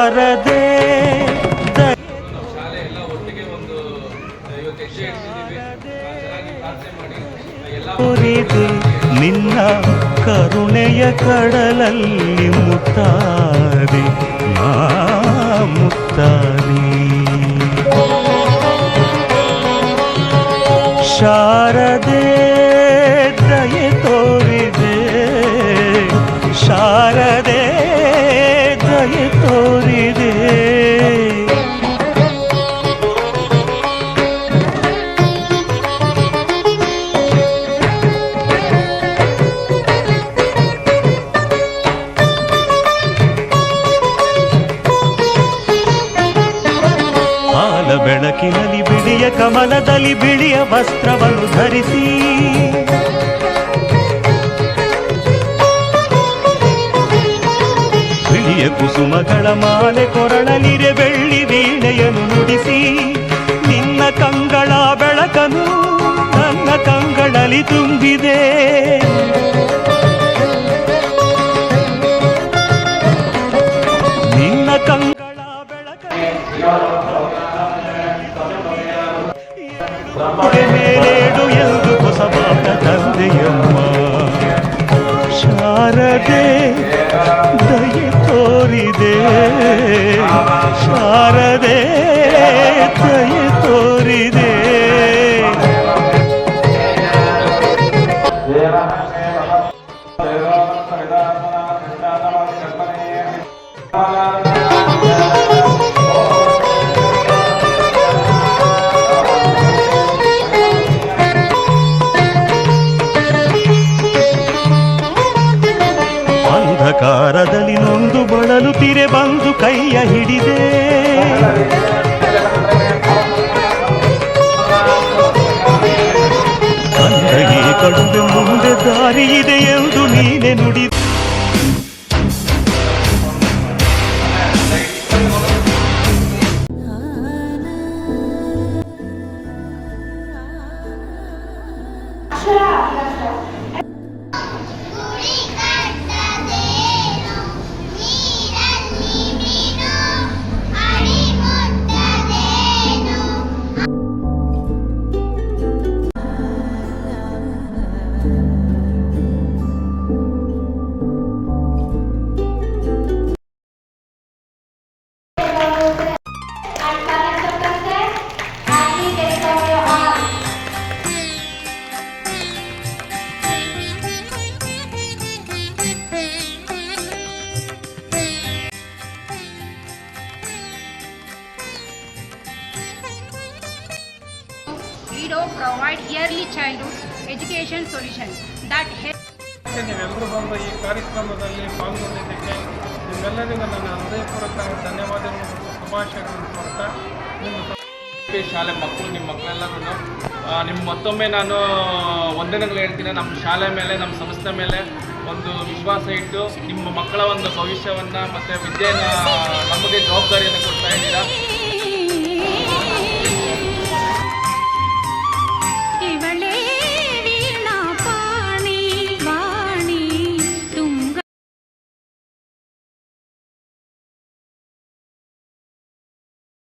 ಶಾರದೆ ಶಾಲೆ ಎಲ್ಲ ಒಟ್ಟಿಗೆ ಒಂದು ಇವತ್ತು ಹೆಜ್ಜೆ ಇಡ್ತಿದ್ದೀವಿ. ಚೆನ್ನಾಗಿ ಪ್ರಾರ್ಥನೆ ಮಾಡಿ ನಿನ್ನ ಕರುಣೆಯ ಕಡಲಲ್ಲಿ ಮುತ್ತಾದೆ ಮುತ್ತಾದೆ ಶಾರದೆ ದಯೆ ತೋರಿದೆ ಶಾರದೆ ದಯೆ ತೋರಿದೆ ಬೆಳಕಿನಲ್ಲಿ ಬಿಳಿಯ ಕಮಲದಲ್ಲಿ ಬಿಳಿಯ ವಸ್ತ್ರವನ್ನು ಧರಿಸಿ ಬಿಳಿಯ ಕುಸುಮಗಳ ಮಾಲೆ ಕೊರಳಲಿರೆ ಬೆಳ್ಳಿ ವೀಣೆಯನ್ನು ನುಡಿಸಿ ನಿನ್ನ ಕಂಗಳ ಬೆಳಕನು ನನ್ನ ಕಂಗಳಲ್ಲಿ ತುಂಬಿದೆ ನಿನ್ನ ಕಂಗಳ ಮೇಲೇಡು ಎಂದು ಹೊಸಬಾಟ ತಂದೆಯಮ್ಮ ಶಾರದೆ ದಯೆ ತೋರಿದೆ ಶಾರದೆ ದಯೆ ತೋರಿದೆ ಅಂಧಕಾರದಲ್ಲಿ ನೊಂದು ಬಳಲುತ್ತಿರೆ ಬಂದು ಕೈಯ ಹಿಡಿದೆ ಅಂಧಗೆ ಕಡುವೆ ಮುಂದೆ ದಾರಿ ಇದೆ ಎಂದು ನೀನೆ ನುಡಿದೆ provide yearly childhood education solutions that help. ನೀವೆಲ್ಲರೂ ಬಂದು ಈ ಕಾರ್ಯಕ್ರಮದಲ್ಲಿ ಪಾಲ್ಗೊಂಡಿದ್ದಕ್ಕೆ ನಿಮ್ಮೆಲ್ಲರಿಗೂ ನನ್ನ ಹೃದಯಪೂರ್ವಕ ಧನ್ಯವಾದಗಳು ಶುಭಾಶಯಗಳನ್ನು ಕೊಡ್ತಾ ಶಾಲೆ ಮಕ್ಕಳು ನಿಮ್ಮ ಮಕ್ಕಳೆಲ್ಲರೂ ನಿಮ್ಮ ಮತ್ತೊಮ್ಮೆ ನಾನು ವಂದನೆಗಳು ಹೇಳ್ತೀನಿ. ನಮ್ಮ ಶಾಲೆ ಮೇಲೆ ನಮ್ಮ ಸಂಸ್ಥೆ ಮೇಲೆ ಒಂದು ವಿಶ್ವಾಸ ಇಟ್ಟು ನಿಮ್ಮ ಮಕ್ಕಳ ಒಂದು ಭವಿಷ್ಯವನ್ನು ಮತ್ತು ವಿದ್ಯೆಯನ್ನು ನಮಗೆ ಜವಾಬ್ದಾರಿಯನ್ನು ಕೊಡ್ತಾ ಇದ್ದೀರಾ.